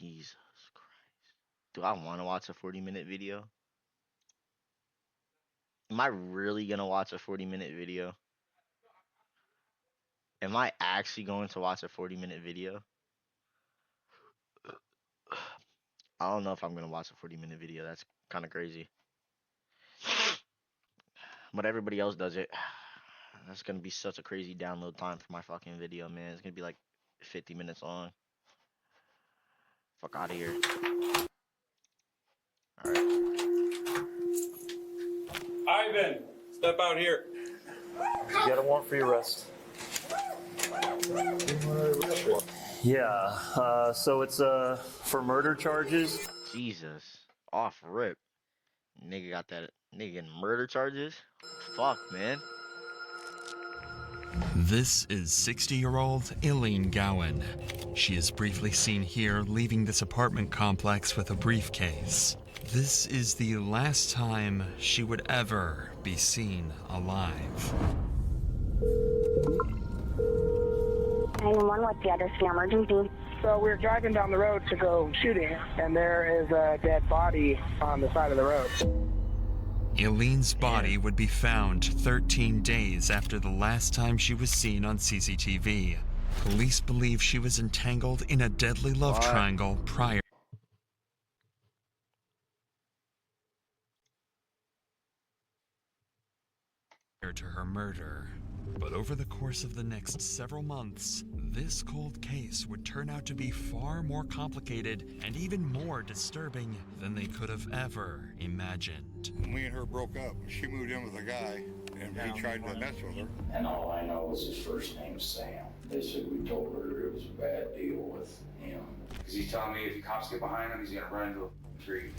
Jesus Christ. Do I want to watch a 40-minute video? Am I really gonna watch a 40-minute video? Am I actually going to watch a 40-minute video? I don't know if I'm gonna watch a 40-minute video. That's kind of crazy. But everybody else does it. That's gonna be such a crazy download time for my fucking video, man. It's gonna be like 50 minutes long. Fuck out of here. Alright. Ivan, step out here. You got a warrant for your arrest. Yeah, so it's for murder charges. Jesus. Off rip. Nigga got that. Nigga getting murder charges? Fuck, man. This is 60-year-old Elene Gowan. She is briefly seen here leaving this apartment complex with a briefcase. This is the last time she would ever be seen alive. 911, what's the address for your emergency? So we're driving down the road to go shooting, and there is a dead body on the side of the road. Elene's body would be found 13 days after the last time she was seen on CCTV. Police believe she was entangled in a deadly love triangle prior to her murder. But over the course of the next several months, this cold case would turn out to be far more complicated and even more disturbing than they could have ever imagined. When me and her broke up, she moved in with a guy, and he tried to mess with her. And all I know is his first name's Sam. They said we told her it was a bad deal with him. Because he's telling me if the cops get behind him, he's gonna run into a tree.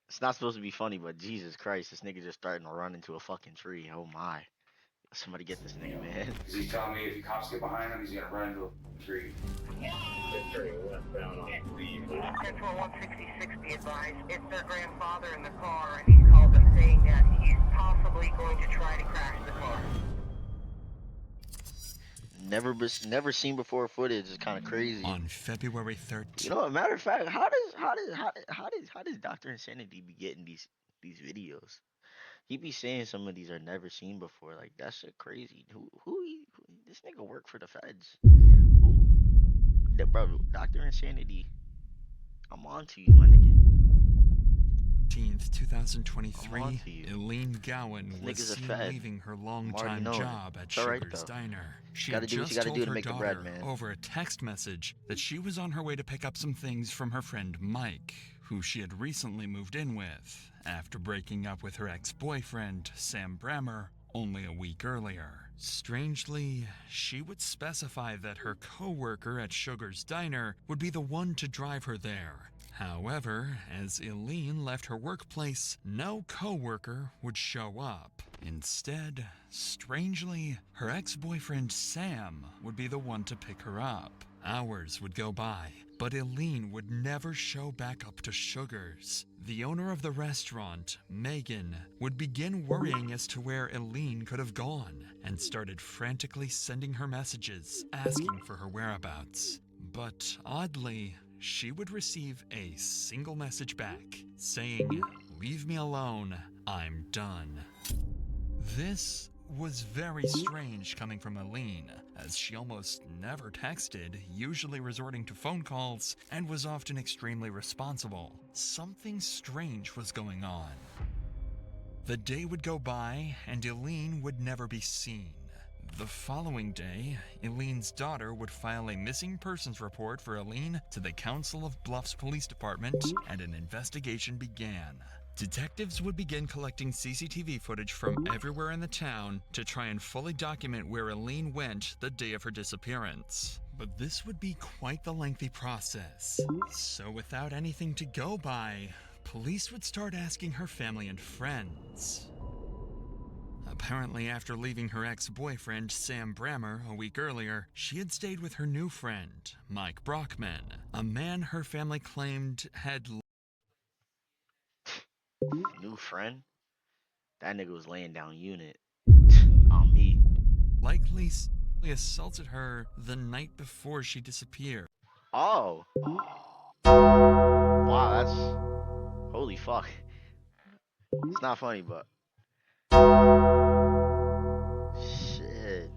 It's not supposed to be funny, but Jesus Christ, this nigga just starting to run into a fucking tree. Oh my. Somebody get this nigga, man. Because he's telling me if the cops get behind him, he's gonna run into a tree. Turning westbound on 166, be advised. It's their grandfather in the car, and he called them saying that he's possibly going to try to crash the car. Never seen before footage is kind of crazy. On February 13th. You know, a matter of fact, how does Dr. Insanity be getting these videos? He be saying some of these are never seen before. Like, that shit crazy. Who this nigga work for the feds? Bro, Dr. Insanity, I'm on to you, my nigga. 2023, Elene Gowan was seen leaving her longtime job at Sugar's Diner. She had just told her daughter over a text message that she was on her way to pick up some things from her friend Mike, who she had recently moved in with, after breaking up with her ex-boyfriend, Sam Brammer, only a week earlier. Strangely, she would specify that her co-worker at Sugar's Diner would be the one to drive her there. However, as Elene left her workplace, no co-worker would show up. Instead, strangely, her ex-boyfriend Sam would be the one to pick her up. Hours would go by, but Elene would never show back up to Sugar's. The owner of the restaurant, Megan, would begin worrying as to where Elene could have gone and started frantically sending her messages asking for her whereabouts. But oddly, she would receive a single message back saying, "Leave me alone, I'm done." This was very strange coming from Elene, as she almost never texted, usually resorting to phone calls, and was often extremely responsible. Something strange was going on. The day would go by, and Elene would never be seen. The following day, Elene's daughter would file a missing persons report for Elene to the Council of Bluffs Police Department, and an investigation began. Detectives would begin collecting CCTV footage from everywhere in the town to try and fully document where Elene went the day of her disappearance. But this would be quite the lengthy process. So without anything to go by, police would start asking her family and friends. Apparently, after leaving her ex-boyfriend, Sam Brammer, a week earlier, she had stayed with her new friend, Mike Brockman, a man her family claimed had... New friend? That nigga was laying down unit. On me. likely assaulted her the night before she disappeared. Oh. Wow, that's... Holy fuck. It's not funny, but... Shit.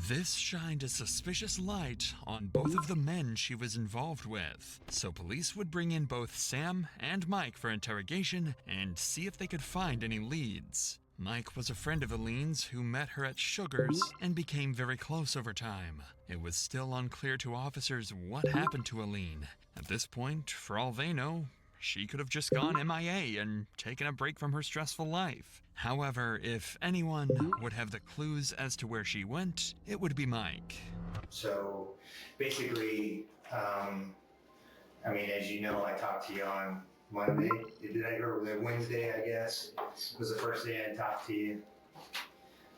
This shined a suspicious light on both of the men she was involved with, so police would bring in both Sam and Mike for interrogation and see if they could find any leads. Mike was a friend of Elene's who met her at Sugar's and became very close over time. It was still unclear to officers what happened to Elene. At this point, for all they know, she could have just gone MIA and taken a break from her stressful life. However, if anyone would have the clues as to where she went, it would be Mike. So, basically, I mean, as you know, I talked to you on Monday. Or Wednesday, I guess, was the first day I talked to you.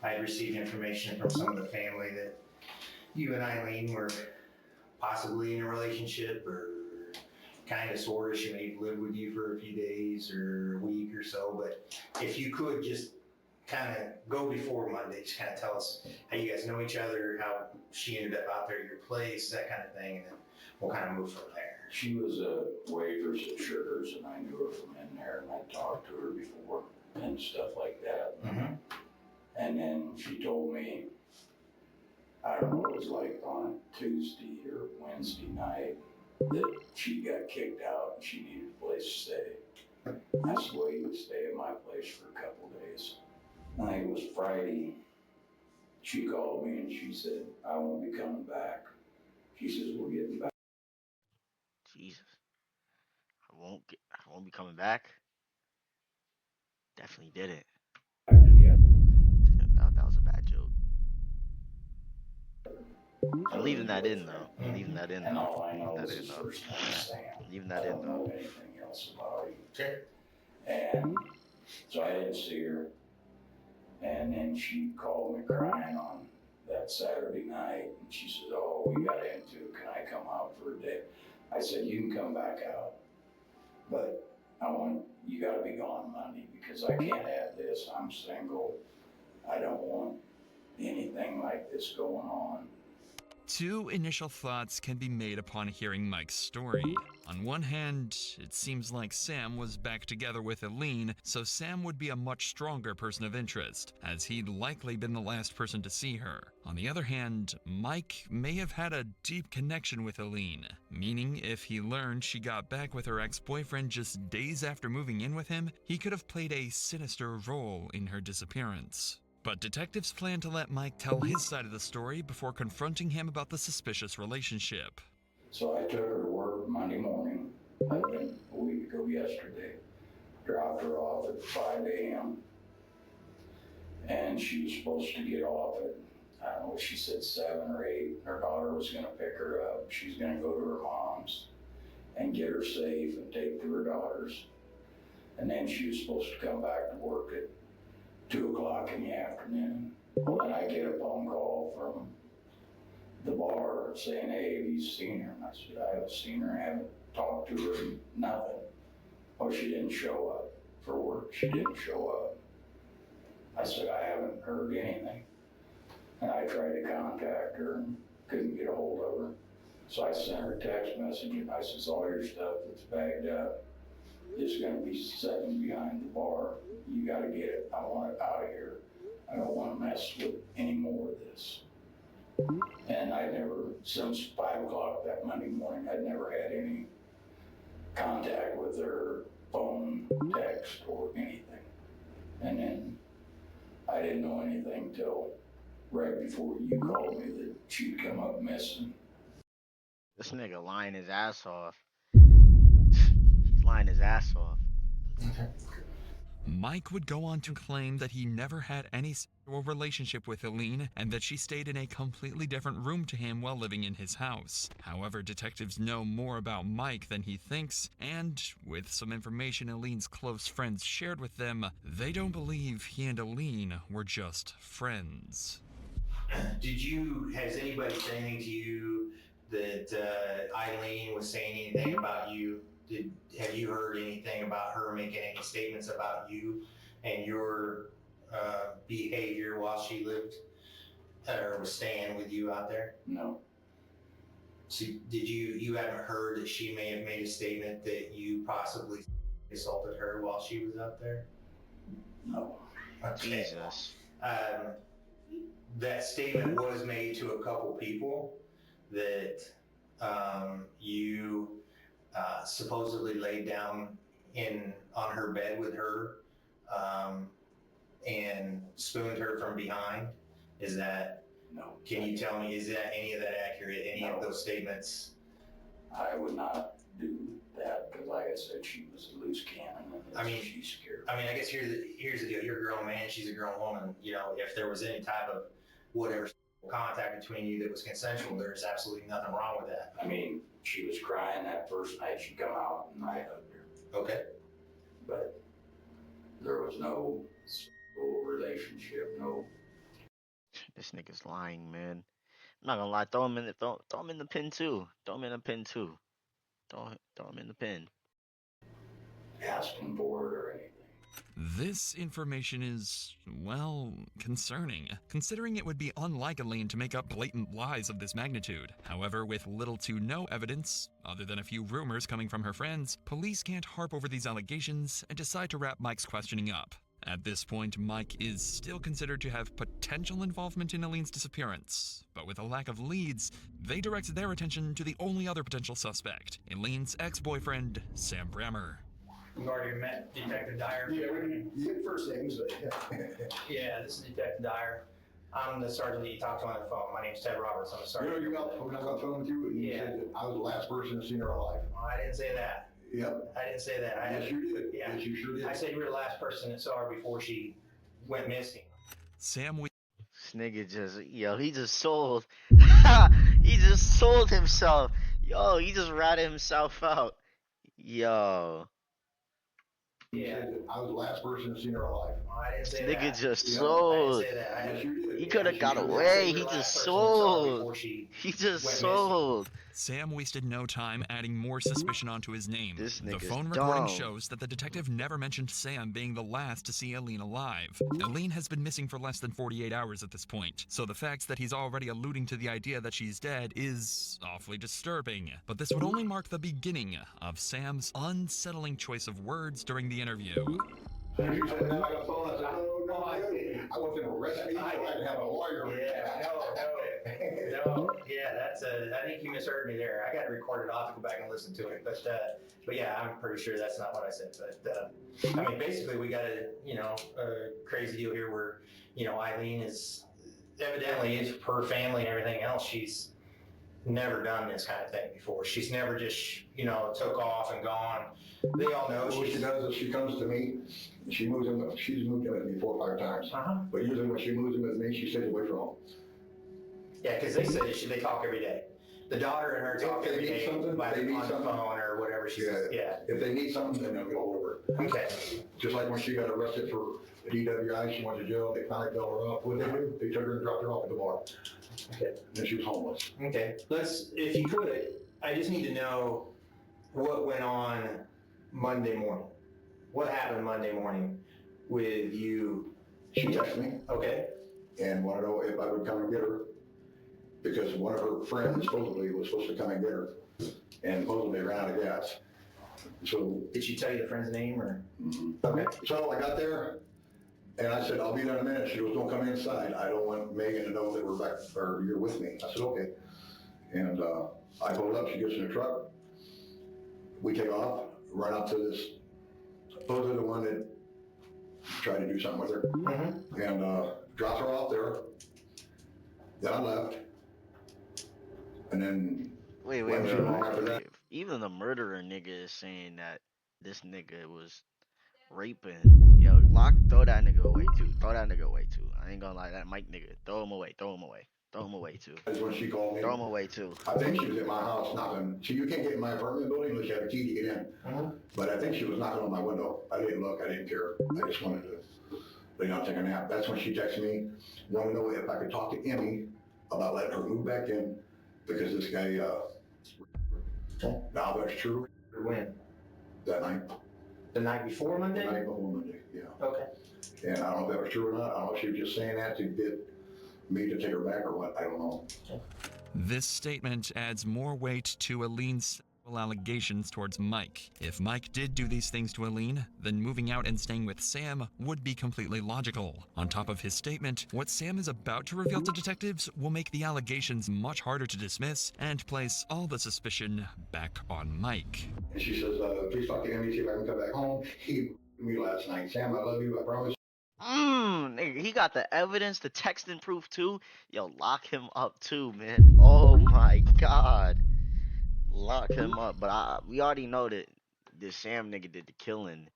I had received information from some of the family that you and Eileen were possibly in a relationship, or kind of, sort of. She may have lived with you for a few days or a week or so, but if you could just kind of go before Monday, just kind of tell us how you guys know each other, how she ended up out there at your place, that kind of thing, and then we'll kind of move from there. She was a waitress at Sugar's, and I knew her from in there, and I talked to her before and stuff like that. Mm-hmm. And then she told me, I don't know what it was like on a Tuesday or Wednesday night, that she got kicked out and she needed a place to stay. I said, well, you would stay at my place for a couple of days. I think it was Friday. She called me and she said, I won't be coming back. She says, we're getting back. Jesus. I won't be coming back. Definitely didn't. That was a bad joke. I'm leaving that in though. I'm leaving that in though. And all I know is his first name is Sam. Leaving that in though. I don't know anything else about him. Okay. And so I didn't see her. And then she called me crying on that Saturday night. And she said, oh, we got into it. Can I come out for a day? I said, you can come back out. But you got to be gone Monday because I can't have this. I'm single. I don't want anything like this going on. Two initial thoughts can be made upon hearing Mike's story. On one hand, it seems like Sam was back together with Elene, so Sam would be a much stronger person of interest, as he'd likely been the last person to see her. On the other hand, Mike may have had a deep connection with Elene, meaning if he learned she got back with her ex-boyfriend just days after moving in with him, he could have played a sinister role in her disappearance. But detectives plan to let Mike tell his side of the story before confronting him about the suspicious relationship. So I took her to work Monday morning, a week ago yesterday, dropped her off at 5 a.m. And she was supposed to get off at, I don't know, she said 7 or 8. Her daughter was going to pick her up. She's going to go to her mom's and get her safe and take to her daughter's. And then she was supposed to come back to work at 2 o'clock in the afternoon. Well, then I get a phone call from the bar saying, hey, have you seen her? And I said, I haven't seen her, I haven't talked to her, nothing. Oh, she didn't show up for work. She didn't show up. I said, I haven't heard anything. And I tried to contact her and couldn't get a hold of her. So I sent her a text message and I said, all your stuff that's bagged up is going to be sitting behind the bar. You got to get it. I want it out of here. I don't want to mess with any more of this. And I never, since 5 o'clock that Monday morning, I'd never had any contact with her, phone, text, or anything. And then I didn't know anything till right before you called me that she'd come up missing. This nigga lying his ass off. He's lying his ass off. Mike would go on to claim that he never had any sexual relationship with Elene and that she stayed in a completely different room to him while living in his house. However, detectives know more about Mike than he thinks, and with some information Elene's close friends shared with them, they don't believe he and Elene were just friends. Has anybody said anything to you that Eileen was saying anything about you? Have you heard anything about her making any statements about you and your behavior while she lived or was staying with you out there? No. So you haven't heard that she may have made a statement that you possibly assaulted her while she was out there? No. Okay. Jesus. That statement was made to a couple people that you supposedly laid down on her bed with her and spooned her from behind. Is that? No. Can you tell me, is that any of that accurate? Any of those statements? I would not do that because, like I said, she was a loose cannon. She's scared. I guess here's the deal. You're a grown man. She's a grown woman. You know, if there was any type of whatever contact between you that was consensual, there's absolutely nothing wrong with that. She was crying that first night she come out and I hugged her. Okay. But there was no relationship, no. This nigga's lying, man. I'm not gonna lie. Throw him in the pin too. Throw him in the pin too. Throw him in the pin. Asking for it or anything. This information is, well, concerning, considering it would be unlike Elene to make up blatant lies of this magnitude. However, with little to no evidence, other than a few rumors coming from her friends, police can't harp over these allegations and decide to wrap Mike's questioning up. At this point, Mike is still considered to have potential involvement in Elene's disappearance, but with a lack of leads, they direct their attention to the only other potential suspect, Elene's ex-boyfriend, Sam Brammer. We've already met Detective Dyer. Yeah, we get first names, but Yeah, this is Detective Dyer. I'm the sergeant that you talked to on the phone. My name's Ted Roberts. I'm the sergeant. when I got on the phone with you, and you said that I was the last person to see her alive. Oh, I didn't say that. Yep. I didn't say that. Yes, you did. Yeah. Yes, you sure did. I said you were the last person that saw her before she went missing. This nigga he just sold. He just sold himself. Yo, he just ratted himself out. Yo. Yeah. I was the last person to see her alive. Oh, I didn't say This nigga that. just Yeah, sold. I didn't say that. Yes, you did. He could have got away. He just sold. He just sold. Sam wasted no time adding more suspicion onto his name. The phone dumb. recording shows that the detective never mentioned Sam being the last to see Elene alive. Elene has been missing for less than 48 hours at this point, so the fact that he's already alluding to the idea that she's dead is awfully disturbing. But this would only mark the beginning of Sam's unsettling choice of words during the interview. You said that on the phone. I said, no, I wasn't arrested. I had to have a lawyer. Yeah, no. Yeah, I think you misheard me there. I got it recorded. I'll have to go back and listen to it. But yeah, I'm pretty sure that's not what I said. But basically we got a crazy deal here where, Eileen is evidently, her family and everything else, she's never done this kind of thing before. She's never just, took off and gone. They all know what she does is she comes to me. She's moved in with me 4 or 5 times. But usually when she moves in with me, she stays away from home. Yeah, because they said they talk every day. The daughter and her talk every day on the phone or whatever she says. Yeah. If they need something, then they'll get all over it. Okay. Just like when she got arrested for DWI, she went to jail. They finally got her up. What did they do? They took her and dropped her off at the bar. Okay. And she was homeless. Okay. If you could, I just need to know what went on Monday morning. What happened Monday morning with you? She texted me. Okay. And wanted to know if I would come and get her. Because one of her friends supposedly was supposed to come and get her. And supposedly ran out of gas. So. Did she tell you the friend's name or? Mm-hmm. Okay. So I got there and I said, I'll be there in a minute. She goes, don't come inside. I don't want Megan to know that we're back or you're with me. I said, okay. And I pulled up, she gets in the truck. We take off, run up to this, supposedly the one that tried to do something with her. Mm-hmm. And dropped her off there. Then I left. And then wait. Even the murderer nigga is saying that this nigga was raping. Yo, throw that nigga away too. I ain't gonna lie, that Mike nigga, throw him away too. That's when she called me. Throw him away too. I think she was at my house knocking. You can't get in my apartment building unless you have a key to get in. Mm-hmm. But I think she was knocking on my window. I didn't look, I didn't care. I just wanted to lay down and take a nap. That's when she texted me, wanted to know if I could talk to Emmy about letting her move back in because this guy, now that's true. When? That night. The night before Monday? The night before Monday, yeah. Okay. And I don't know if that was true or not. I don't know if she was just saying that to get me to take her back or what, I don't know. This statement adds more weight to Elene's allegations towards Mike. If Mike did do these things to Elene, then moving out and staying with Sam would be completely logical. On top of his statement, what Sam is about to reveal to detectives will make the allegations much harder to dismiss and place all the suspicion back on Mike. And she says, please talk to Amy, see if I can come back home. He me last night. Sam, I love you, I promise. Nigga, he got the evidence, the texting proof too. Yo, lock him up too, man. Oh my god. Lock him up. But we already know that this Sam nigga did the killing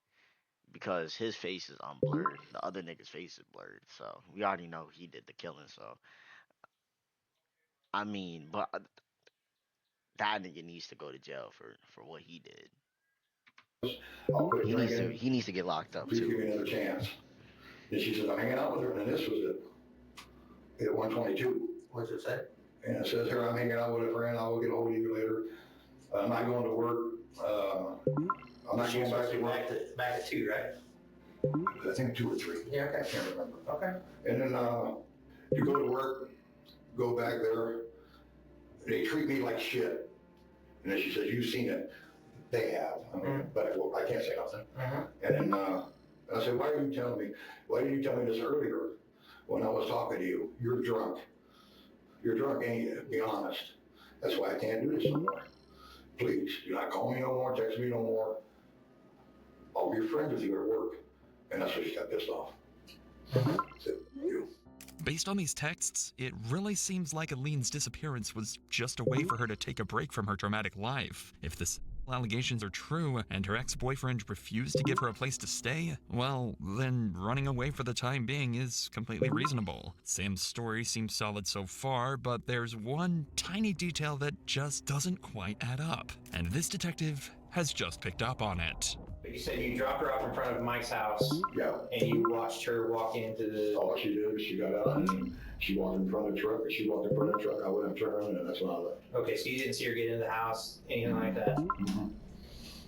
because his face is unblurred. The other nigga's face is blurred. So we already know he did the killing. So I mean, but that nigga needs to go to jail for what he did. He needs to get locked up Please too. give me another chance. And she says, I'm hanging out with her, and this was at 122. What's it say? And it says here, I'm hanging out with a friend, I will get a hold of you later. I'm not going to work. I'm not going back to work. Back at 2, right? I think 2 or 3. Yeah, okay. I can't remember. Okay. And then you go to work, go back there, they treat me like shit. And then she says, you've seen it. They have. I mean, but I can't say nothing. And then I said, why are you telling me? Why didn't you tell me this earlier when I was talking to you? You're drunk. You're drunk, ain't you? Be honest. That's why I can't do this no more. Please, do not call me no more, text me no more. I'll be friends with you at work. And that's when she got pissed off. Said, you. Based on these texts, it really seems like Elene's disappearance was just a way for her to take a break from her traumatic life. If the allegations are true and her ex-boyfriend refused to give her a place to stay, well, then running away for the time being is completely reasonable. Sam's story seems solid so far, but there's one tiny detail that just doesn't quite add up, and this detective has just picked up on it. But you said you dropped her off in front of Mike's house. Yeah. And you watched her walk into the... All she did was she got out and she walked in front of the truck. She walked in front of the truck. I went and turned and that's when I left. Okay, so you didn't see her get into the house, anything like that?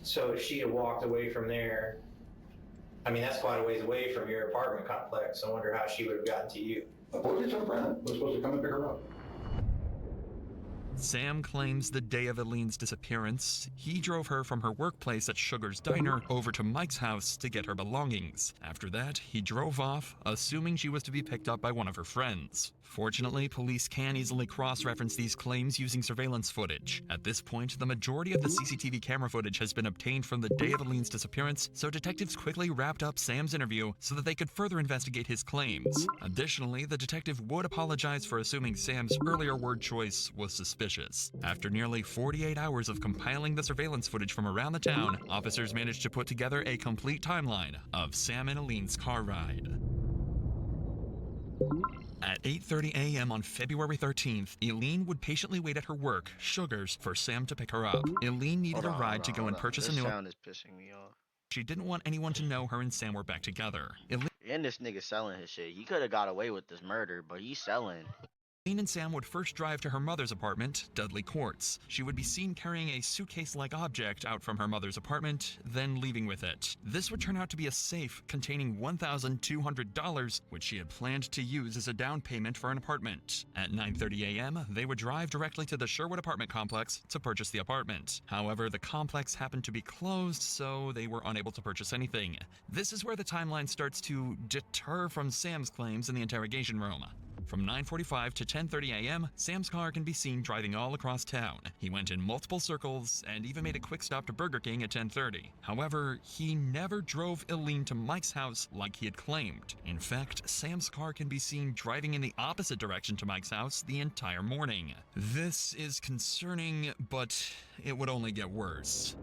So if she had walked away from there, I mean, that's quite a ways away from your apartment complex. I wonder how she would have gotten to you. I told you some friend was supposed to come and pick her up. Sam claims the day of Elene's disappearance, he drove her from her workplace at Sugar's Diner over to Mike's house to get her belongings. After that, he drove off, assuming she was to be picked up by one of her friends. Fortunately, police can easily cross-reference these claims using surveillance footage. At this point, the majority of the CCTV camera footage has been obtained from the day of Elene's disappearance, so detectives quickly wrapped up Sam's interview so that they could further investigate his claims. Additionally, the detective would apologize for assuming Sam's earlier word choice was suspicious. After nearly 48 hours of compiling the surveillance footage from around the town, officers managed to put together a complete timeline of Sam and Elene's car ride. At 8:30 a.m. on February 13th, Elene would patiently wait at her work, Sugar's, for Sam to pick her up. Elene needed a ride to go and purchase a new... This sound is pissing me off. She didn't want anyone to know her and Sam were back together. And this nigga selling his shit. He could have got away with this murder, but he's selling. Elene and Sam would first drive to her mother's apartment, Dudley Courts. She would be seen carrying a suitcase-like object out from her mother's apartment, then leaving with it. This would turn out to be a safe containing $1,200, which she had planned to use as a down payment for an apartment. At 9:30 a.m., they would drive directly to the Sherwood apartment complex to purchase the apartment. However, the complex happened to be closed, so they were unable to purchase anything. This is where the timeline starts to deter from Sam's claims in the interrogation room. From 9:45 to 10:30 a.m., Sam's car can be seen driving all across town. He went in multiple circles and even made a quick stop to Burger King at 10:30. However, he never drove Elene to Mike's house like he had claimed. In fact, Sam's car can be seen driving in the opposite direction to Mike's house the entire morning. This is concerning, but it would only get worse.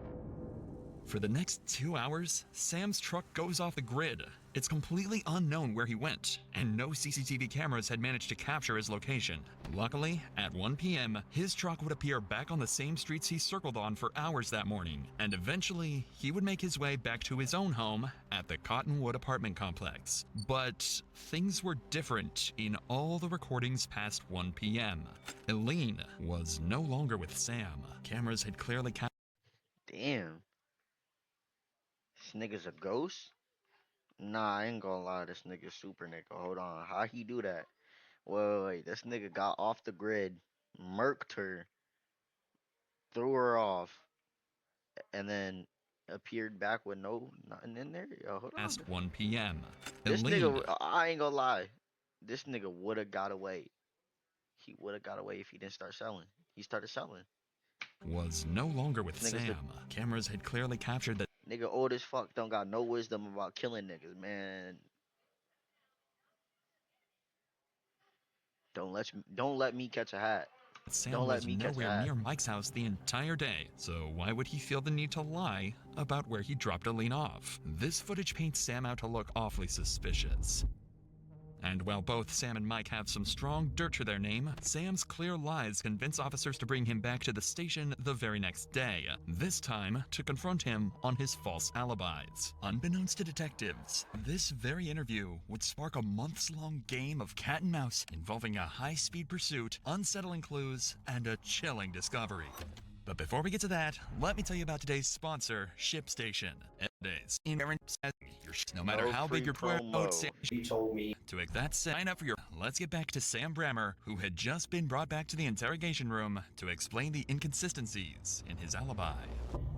For the next 2 hours, Sam's truck goes off the grid. It's completely unknown where he went, and no CCTV cameras had managed to capture his location. Luckily, at 1 p.m., his truck would appear back on the same streets he circled on for hours that morning, and eventually, he would make his way back to his own home at the Cottonwood apartment complex. But things were different in all the recordings past 1 p.m. Elene was no longer with Sam. Cameras had clearly captured... Damn. This nigga's a ghost? Nah, I ain't gonna lie, this nigga's super nigga. Hold on. How he do that? Wait. This nigga got off the grid, murked her, threw her off, and then appeared back with nothing in there. Yo, hold on. Past 1 p.m. This Elene nigga, I ain't gonna lie. This nigga would have got away. He would have got away if he didn't start selling. He started selling. Was no longer with Sam. Cameras had clearly captured that nigga old as fuck, don't got no wisdom about killing niggas, man. Don't let me catch a hat. Sam was nowhere near Mike's house the entire day, so why would he feel the need to lie about where he dropped Elene off? This footage paints Sam out to look awfully suspicious. And while both Sam and Mike have some strong dirt to their name, Sam's clear lies convince officers to bring him back to the station the very next day, this time to confront him on his false alibis. Unbeknownst to detectives, this very interview would spark a months-long game of cat and mouse involving a high-speed pursuit, unsettling clues, and a chilling discovery. But before we get to that, let me tell you about today's sponsor, ShipStation. Days. No matter how big your promo, he told me to make that sign up for your. Let's get back to Sam Brammer, who had just been brought back to the interrogation room to explain the inconsistencies in his alibi.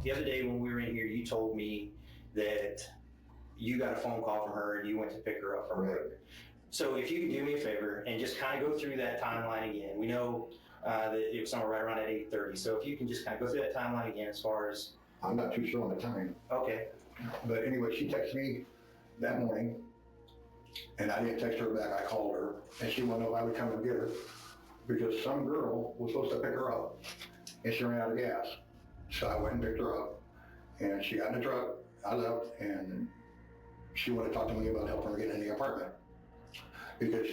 The other day when we were in here, you told me that you got a phone call from her and you went to pick her up from work. So if you could do me a favor and just kind of go through that timeline again. We know that it was somewhere right around at 8:30. So if you can just kind of go through that timeline again as far as. I'm not too sure on the time. Okay. But anyway, she texted me that morning, and I didn't text her back. I called her, and she wanted to know if I would come and get her, because some girl was supposed to pick her up, and she ran out of gas. So I went and picked her up, and she got in the truck. I left, and she wanted to talk to me about helping her get in the apartment, because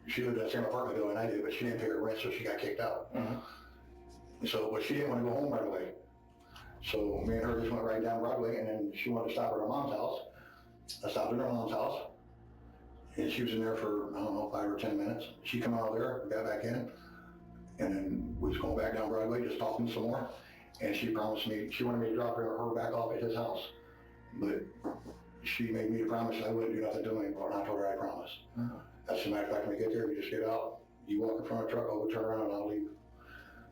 she lived in the same apartment building I did, but she didn't pay her rent, so she got kicked out. But she didn't want to go home right away. So me and her just went right down Broadway, and then she wanted to stop at her mom's house. I stopped at her mom's house, and she was in there for, I don't know, 5 or 10 minutes. She come out of there, got back in, and then we was going back down Broadway, just talking some more. And she promised me, she wanted me to drop her back off at his house. But she made me a promise I wouldn't do nothing to him, and I told her I promised. As a matter of fact, when we get there, we just get out. You walk in front of the truck, I'll go turn around and I'll leave.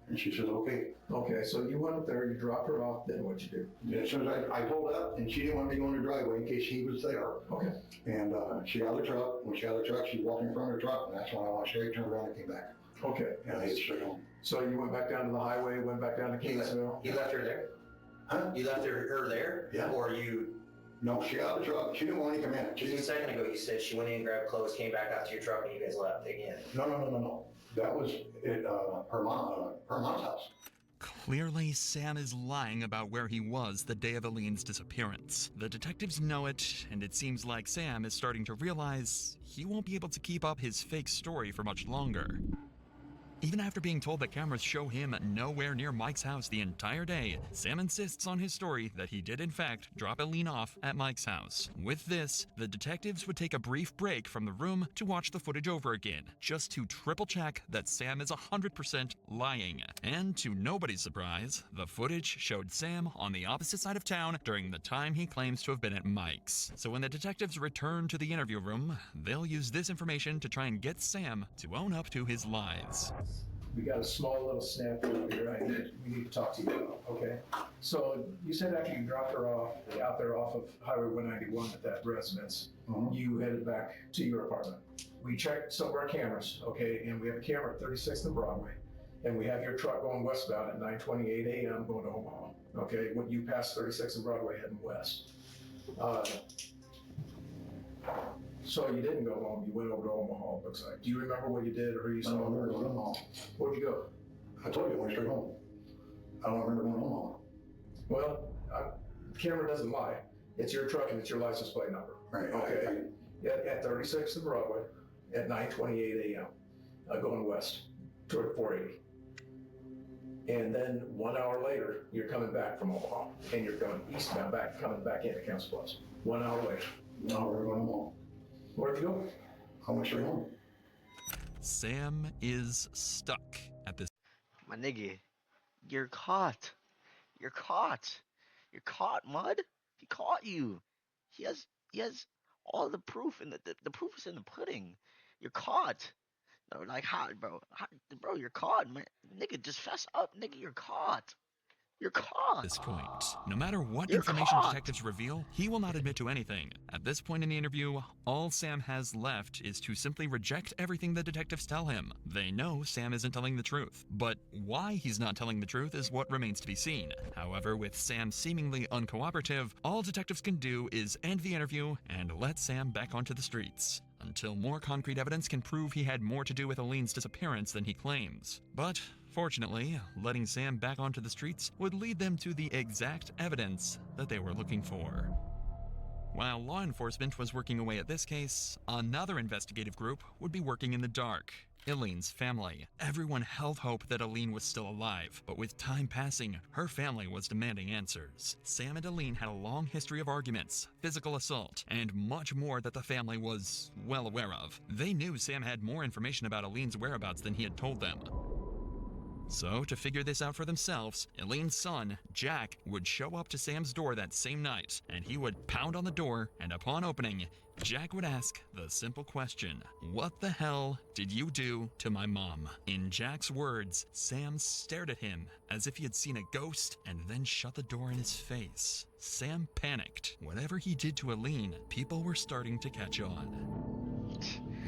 And she says, okay. Okay, so you went up there, you dropped her off, then what'd you do? As soon as I pulled up, and she didn't want me to go in the driveway in case he was there. Okay. And she got out of the truck. When she got out of the truck, she walked in front of the truck, and that's when I went straight, turned around, and came back. Okay. And I hit straight home. So you went back down to the highway, went back down to Kingsville? You left her there? Huh? You left her there? Yeah. Or you... No, she got out of the truck. She didn't want me to come in. Just a second ago, you said she went in, grabbed clothes, came back out to your truck, and you guys left again. No. That was at her mom's house. Clearly, Sam is lying about where he was the day of Elene's disappearance. The detectives know it, and it seems like Sam is starting to realize he won't be able to keep up his fake story for much longer. Even after being told that cameras show him nowhere near Mike's house the entire day, Sam insists on his story that he did in fact drop Elene off at Mike's house. With this, the detectives would take a brief break from the room to watch the footage over again, just to triple check that Sam is 100% lying. And to nobody's surprise, the footage showed Sam on the opposite side of town during the time he claims to have been at Mike's. So when the detectives return to the interview room, they'll use this information to try and get Sam to own up to his lies. We got a small little snap here. We need to talk to you about, okay? So you said after you dropped her off, out there off of Highway 191 at that residence, you headed back to your apartment. We checked some of our cameras, okay? And we have a camera at 36th and Broadway. And we have your truck going westbound at 9:28 a.m. going to Omaha, okay? When you pass 36th and Broadway heading west. So you didn't go home, you went over to Omaha, it looks like. Do you remember what you did or who you saw? I don't remember going home. Where'd you go? I told you I went straight home. I don't remember going home. Well, the camera doesn't lie. It's your truck and it's your license plate number. Right. Okay. At 36th and Broadway at 9:28 a.m. Going west toward 480. And then 1 hour later, you're coming back from Omaha and you're going eastbound coming back into Council Bluffs. 1 hour later. No, we're going home. Where'd you go? I went straight home. Sam is stuck at this. My nigga, you're caught. You're caught. You're caught, Mud. He caught you. He has all the proof, and the proof is in the pudding. You're caught. No, like, how, bro? Bro, you're caught, man. Nigga, just fess up, nigga. You're caught. You're caught. At this point, no matter what You're information caught. detectives reveal, he will not admit to anything. At this point in the interview, all Sam has left is to simply reject everything the detectives tell him. They know Sam isn't telling the truth, but why he's not telling the truth is what remains to be seen. However, with Sam seemingly uncooperative, all detectives can do is end the interview and let Sam back onto the streets, until more concrete evidence can prove he had more to do with Elene's disappearance than he claims. But fortunately, letting Sam back onto the streets would lead them to the exact evidence that they were looking for. While law enforcement was working away at this case, another investigative group would be working in the dark. Elene's family. Everyone held hope that Elene was still alive, but with time passing, her family was demanding answers. Sam and Elene had a long history of arguments, physical assault, and much more that the family was well aware of. They knew Sam had more information about Elene's whereabouts than he had told them. So, to figure this out for themselves, Elene's son, Jack, would show up to Sam's door that same night, and he would pound on the door, and upon opening, Jack would ask the simple question, "What the hell did you do to my mom?" In Jack's words, Sam stared at him as if he had seen a ghost and then shut the door in his face. Sam panicked. Whatever he did to Elene, people were starting to catch on.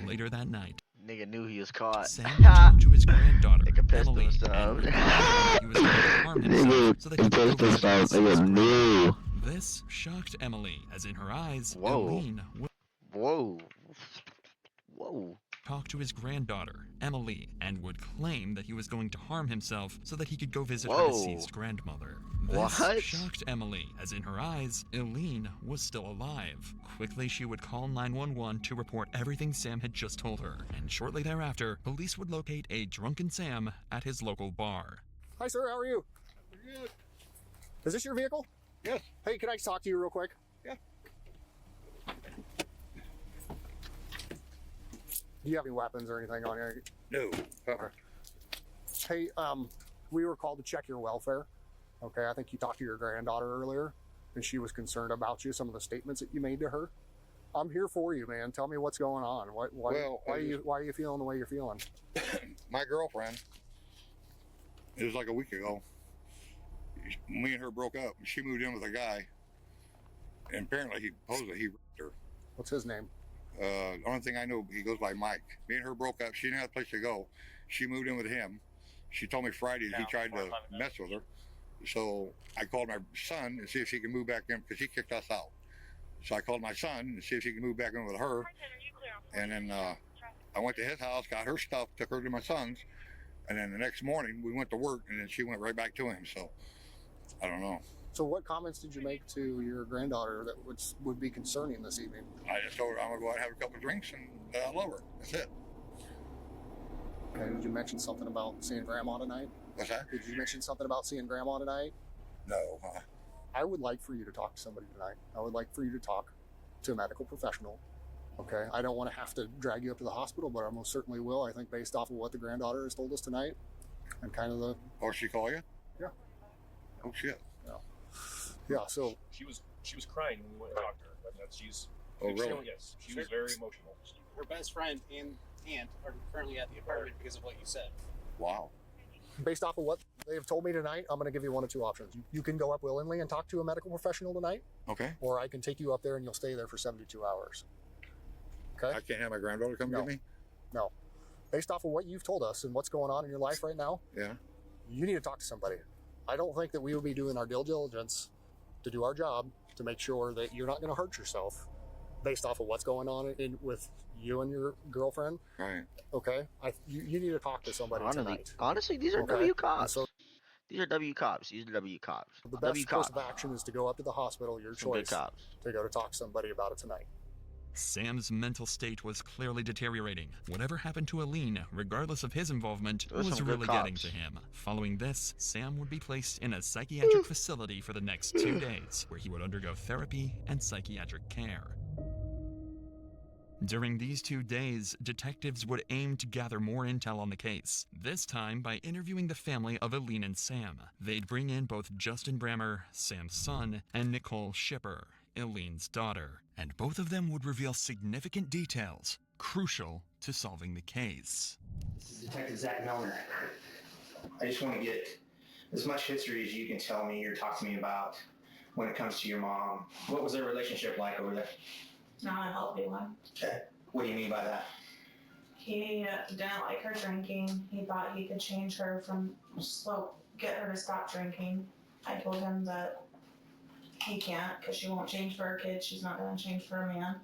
Later that night, Nigga knew he was caught. Sam talked to his granddaughter, Nigga pissed Emily, himself. and would confirm he was going to harm himself so that he could go visit his grandmother. This shocked Emily, as in her eyes, Elene would talk to his granddaughter, Emily, and would claim that he was going to harm himself so that he could go visit her deceased grandmother. This shocked Emily, as in her eyes, Elene was still alive. Quickly, she would call 911 to report everything Sam had just told her, and shortly thereafter, police would locate a drunken Sam at his local bar. Hi, sir. How are you? Good. Is this your vehicle? Yes. Hey, can I talk to you real quick? Yeah. Do you have any weapons or anything on you? No. Hey, we were called to check your welfare. Okay, I think you talked to your granddaughter earlier, and she was concerned about you, some of the statements that you made to her. I'm here for you, man. Tell me what's going on. Why are you feeling the way you're feeling? My girlfriend, it was like a week ago, me and her broke up. She moved in with a guy, and apparently he raped her. What's his name? The only thing I know, he goes by Mike. Me and her broke up. She didn't have a place to go. She moved in with him. She told me Friday that he tried to mess with her. So I called my son and see if she can move back in, because he kicked us out. So I called my son to see if she can move back in with her. And then I went to his house, got her stuff, took her to my son's. And then the next morning we went to work, and then she went right back to him. So I don't know. So what comments did you make to your granddaughter that would be concerning this evening? I just told her I'm going to go out and have a couple of drinks, and I love her. That's it. Okay, did you mention something about seeing Grandma tonight? What's that? Did you mention something about seeing Grandma tonight? No. I would like for you to talk to somebody tonight. I would like for you to talk to a medical professional. Okay, I don't want to have to drag you up to the hospital, but I most certainly will. I think based off of what the granddaughter has told us tonight, and kind of the. Oh, she call you? Yeah. Oh shit. Yeah. Yeah. So she was crying when we went and talked to her. She's. Oh really? Yes. She was very emotional. Her best friend and aunt are currently at the apartment because of what you said. Wow. Based off of what they have told me tonight, I'm going to give you one of two options. You can go up willingly and talk to a medical professional tonight. Okay. Or I can take you up there and you'll stay there for 72 hours. Okay? I can't have my granddaughter come get me? No. Based off of what you've told us and what's going on in your life right now, yeah, you need to talk to somebody. I don't think that we will be doing our due diligence to do our job to make sure that you're not going to hurt yourself based off of what's going on with you and your girlfriend. Right. Okay? You need to talk to somebody tonight. Honestly, these are W cops. These are W cops. These are W cops. The best course of action is to go up to the hospital, your choice, to go to talk to somebody about it tonight. Sam's mental state was clearly deteriorating. Whatever happened to Elene, regardless of his involvement, was really getting to him. Following this, Sam would be placed in a psychiatric facility for the next 2 days, where he would undergo therapy and psychiatric care. During these 2 days, detectives would aim to gather more intel on the case, this time by interviewing the family of Elene and Sam. They'd bring in both Justin Brammer, Sam's son, and Nicole Shipper, Elene's daughter, and both of them would reveal significant details, crucial to solving the case. This is Detective Zach Milner. I just want to get as much history as you can tell me or talk to me about when it comes to your mom. What was their relationship like over there? Not a healthy one. Okay. What do you mean by that? He didn't like her drinking. He thought he could change her get her to stop drinking. I told him that he can't because she won't change for her kids. She's not going to change for a man.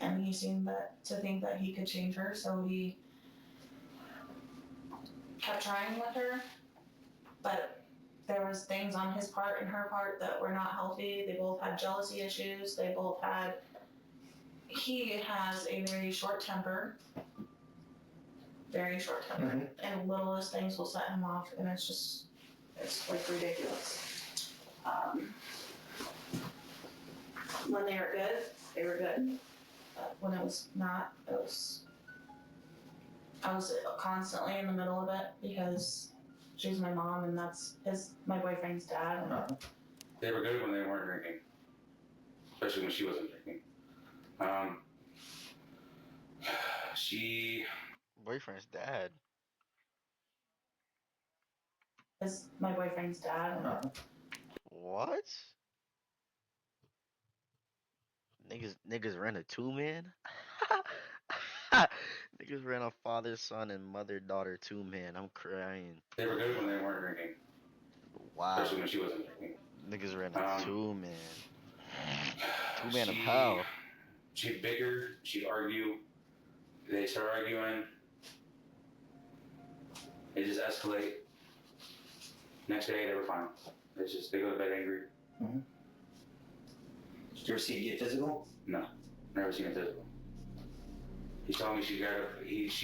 And he seemed to think that he could change her, so he kept trying with her. But there was things on his part and her part that were not healthy. They both had jealousy issues. He has a very short temper. Very short temper. Mm-hmm. And littlest things will set him off, and it's like ridiculous. When they were good, they were good. But when it was not, I was constantly in the middle of it because she's my mom and that's my boyfriend's dad. And they were good when they weren't drinking, especially when she wasn't drinking. Boyfriend's dad. Is my boyfriend's dad. And what? Niggas ran a 2-man? Niggas ran a father, son, and mother, daughter 2-man. I'm crying. They were good when they weren't drinking. Wow. Especially when she wasn't drinking. Niggas ran a 2-man. 2-man of hell. She'd bicker, she'd argue. They start arguing. They just escalate. Next day, they were fine. They go to bed angry. Mm-hmm. Did you ever see it get physical? No, never seen it physical. He told me she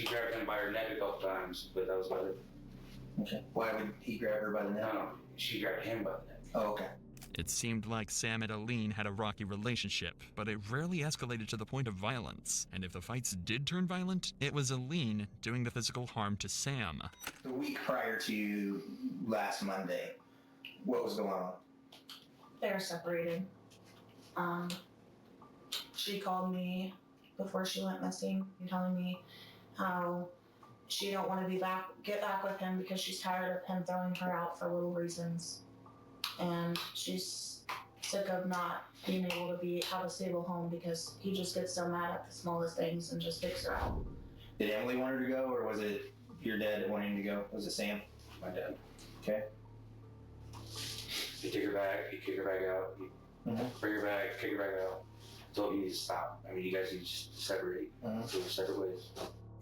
grabbed him by her neck a couple times, but that was about it. Okay. Why would he grab her by the neck? No, she grabbed him by the neck. Oh, okay. It seemed like Sam and Elene had a rocky relationship, but it rarely escalated to the point of violence. And if the fights did turn violent, it was Elene doing the physical harm to Sam. The week prior to last Monday, what was going on? they were separated. She called me before she went missing, telling me how she don't want to get back with him because she's tired of him throwing her out for little reasons, and she's sick of not being able to have a stable home because he just gets so mad at the smallest things and just kicks her out. Did Emily want her to go, or was it your dad that wanted him to go? Was it Sam? My dad. Okay. He'd take her back, he'd kick her back out, bring her back, kick her back out. Told me to stop. I mean, you guys need to just separate. So we're separate ways.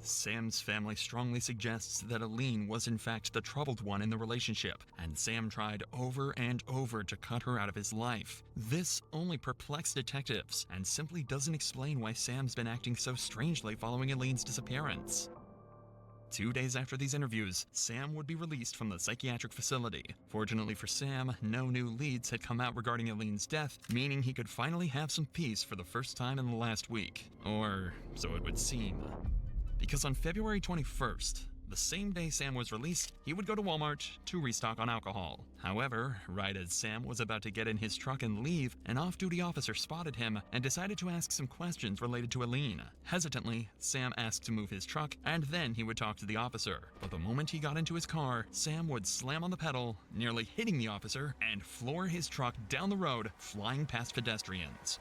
Sam's family strongly suggests that Elene was in fact the troubled one in the relationship, and Sam tried over and over to cut her out of his life. This only perplexed detectives, and simply doesn't explain why Sam's been acting so strangely following Elene's disappearance. 2 days after these interviews, Sam would be released from the psychiatric facility. Fortunately for Sam, no new leads had come out regarding Elene's death, meaning he could finally have some peace for the first time in the last week. Or so it would seem. Because on February 21st, the same day Sam was released, he would go to Walmart to restock on alcohol. However, right as Sam was about to get in his truck and leave, an off-duty officer spotted him and decided to ask some questions related to Elene. Hesitantly, Sam asked to move his truck, and then he would talk to the officer. But the moment he got into his car, Sam would slam on the pedal, nearly hitting the officer, and floor his truck down the road, flying past pedestrians.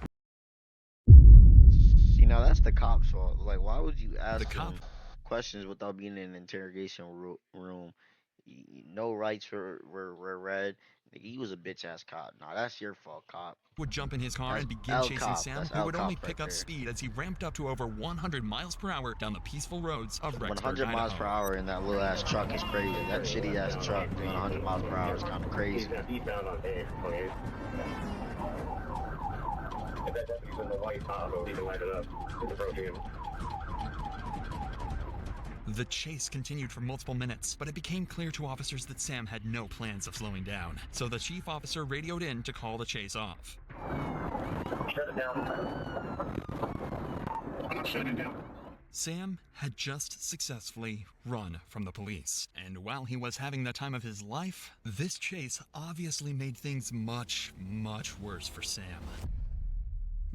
See, now that's the cop's fault. Like, why would you ask him questions without being in an interrogation room? No rights were read. He was a bitch-ass cop. Nah, that's your fault, cop. Would jump in his car and begin chasing Sam, who would only pick up speed as he ramped up to over 100 miles per hour down the peaceful roads of Rexburg, 100 miles per hour in that little ass truck is crazy. That shitty ass truck doing 100 miles per hour is kind of crazy. If that deputy's in the white Tahoe, he can light it up. It's approaching him. The chase continued for multiple minutes, but it became clear to officers that Sam had no plans of slowing down. So the chief officer radioed in to call the chase off. Shut it down. I'm not shutting it down. Sam had just successfully run from the police, and while he was having the time of his life, this chase obviously made things much, much worse for Sam.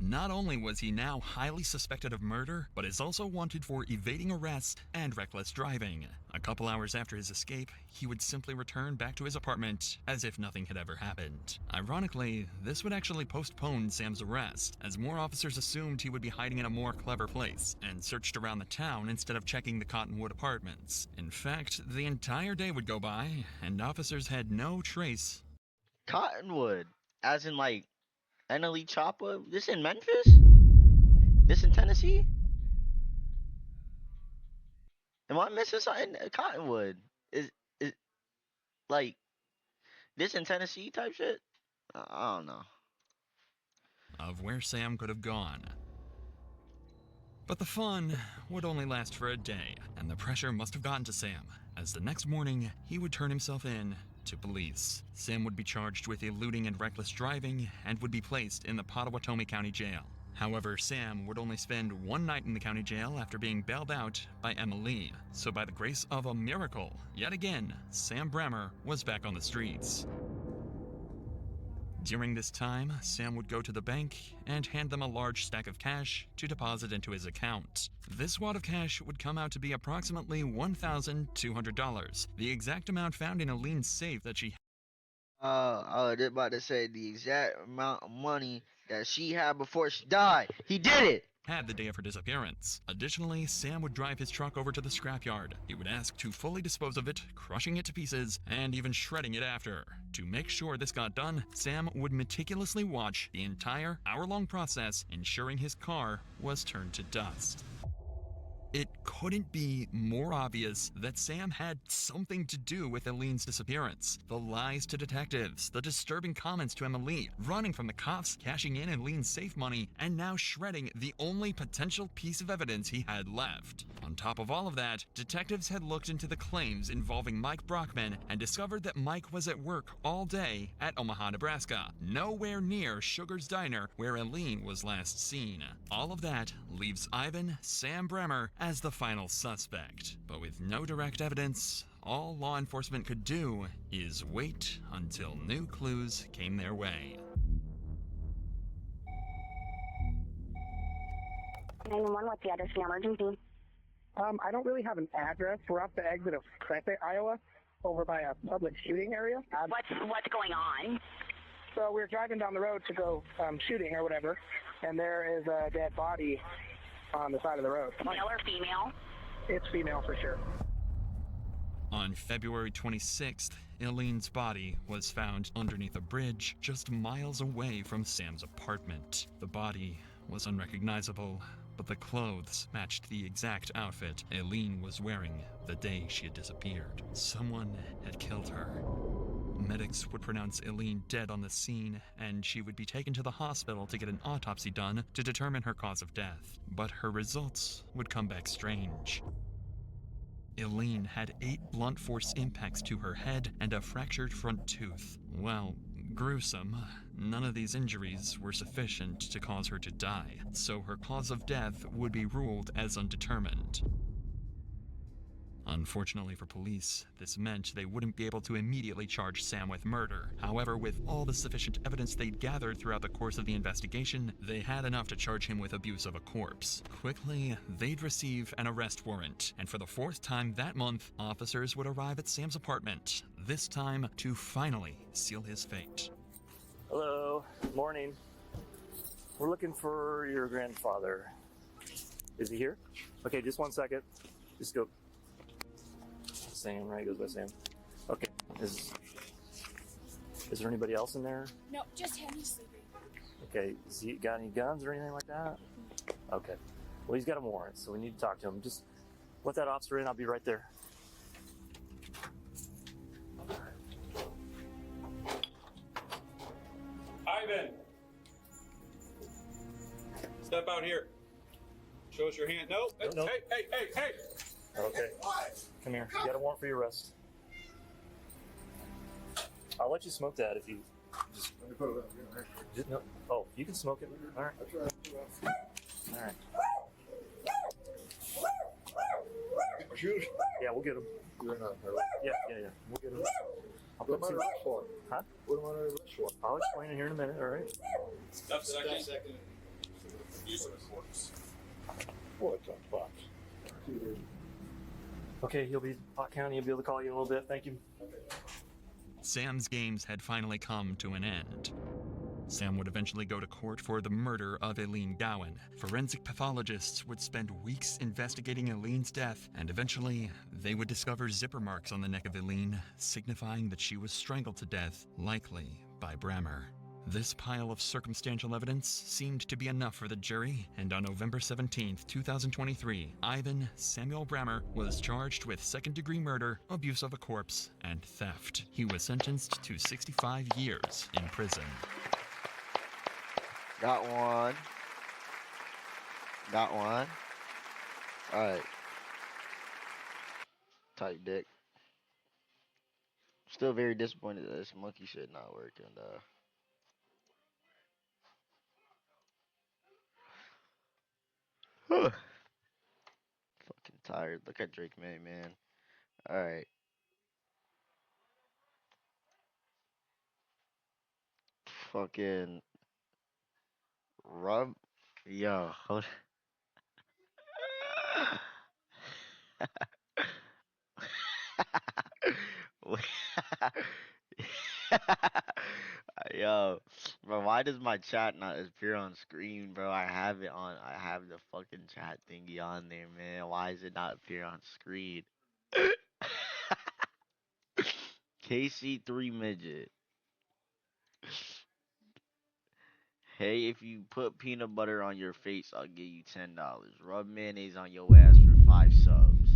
Not only was he now highly suspected of murder, but is also wanted for evading arrest and reckless driving. A couple hours after his escape, he would simply return back to his apartment as if nothing had ever happened. Ironically, this would actually postpone Sam's arrest, as more officers assumed he would be hiding in a more clever place and searched around the town instead of checking the Cottonwood apartments. In fact, the entire day would go by, and officers had no trace. Cottonwood? As in, like, NLE Choppa? This in Memphis? This in Tennessee? Am I missing something? Cottonwood is like this in Tennessee type shit? I don't know. Of where Sam could have gone. But the fun would only last for a day, and the pressure must have gotten to Sam, as the next morning he would turn himself in to police. Sam would be charged with eluding and reckless driving and would be placed in the Pottawatomie County Jail. However, Sam would only spend one night in the county jail after being bailed out by Elene. So by the grace of a miracle, yet again, Sam Bremer was back on the streets. During this time, Sam would go to the bank and hand them a large stack of cash to deposit into his account. This wad of cash would come out to be approximately $1,200, the exact amount found in Elene's safe that she I was about to say the exact amount of money that she had before she died. He did it! Had the day of her disappearance. Additionally, Sam would drive his truck over to the scrapyard. He would ask to fully dispose of it, crushing it to pieces, and even shredding it after. To make sure this got done, Sam would meticulously watch the entire hour-long process, ensuring his car was turned to dust. It couldn't be more obvious that Sam had something to do with Elene's disappearance. The lies to detectives, the disturbing comments to Emily, running from the cops, cashing in Elene's safe money, and now shredding the only potential piece of evidence he had left. On top of all of that, detectives had looked into the claims involving Mike Brockman and discovered that Mike was at work all day at Omaha, Nebraska, nowhere near Sugar's Diner where Elene was last seen. All of that leaves Ivan Sam Bremer as the final suspect. But with no direct evidence, all law enforcement could do is wait until new clues came their way. 911, what's the address for your emergency? I don't really have an address. We're off the exit of Crescent, Iowa, over by a public shooting area. What's going on? So we're driving down the road to go shooting or whatever, and there is a dead body on the side of the road. Male or female? It's female for sure. On February 26th, Elene's body was found underneath a bridge just miles away from Sam's apartment. The body was unrecognizable, but the clothes matched the exact outfit Elene was wearing the day she had disappeared. Someone had killed her. Medics would pronounce Elene dead on the scene, and she would be taken to the hospital to get an autopsy done to determine her cause of death. But her results would come back strange. Elene had 8 blunt force impacts to her head and a fractured front tooth. Well, gruesome. None of these injuries were sufficient to cause her to die, so her cause of death would be ruled as undetermined. Unfortunately for police, this meant they wouldn't be able to immediately charge Sam with murder. However, with all the sufficient evidence they'd gathered throughout the course of the investigation, they had enough to charge him with abuse of a corpse. Quickly, they'd receive an arrest warrant, and for the 4th time that month, officers would arrive at Sam's apartment, this time to finally seal his fate. Hello, morning. We're looking for your grandfather. Is he here? Okay, just 1 second. Just go. Sam, right? Goes by Sam. Okay. Is there anybody else in there? No, just him. He's sleeping. Okay. Has he got any guns or anything like that? Okay. Well, he's got a warrant, so we need to talk to him. Just let that officer in. I'll be right there. Ivan! Step out here. Show us your hand. No. No. Hey! Okay. Come here. You got a warrant for your arrest. I'll let you smoke that if you just. No. Oh, you can smoke it. All right. All right. My shoes? Yeah, we'll get them. Yeah. We'll get them. I'll What am I some. arrest for? Huh? What am I arrest for? I'll explain it here in a minute. All right. Step second. use of a corpse. What the fuck? Okay, Pot County will be able to call you in a little bit. Thank you. Sam's games had finally come to an end. Sam would eventually go to court for the murder of Elene Gowan. Forensic pathologists would spend weeks investigating Elene's death, and eventually they would discover zipper marks on the neck of Elene, signifying that she was strangled to death, likely by Brammer. This pile of circumstantial evidence seemed to be enough for the jury, and on November 17, 2023, Ivan Samuel Brammer was charged with second-degree murder, abuse of a corpse, and theft. He was sentenced to 65 years in prison. Got one. Got one. Alright. Tight dick. Still very disappointed that this monkey shit not working, though. Fucking tired. Look at Drake May, man. Alright. Fucking rub. Yo, hold. Yo, bro, why does my chat not appear on screen, bro? I have it on. I have the fucking chat thingy on there, man. Why does it not appear on screen? KC3 midget. Hey, if you put peanut butter on your face, I'll give you $10. Rub mayonnaise on your ass for 5 subs.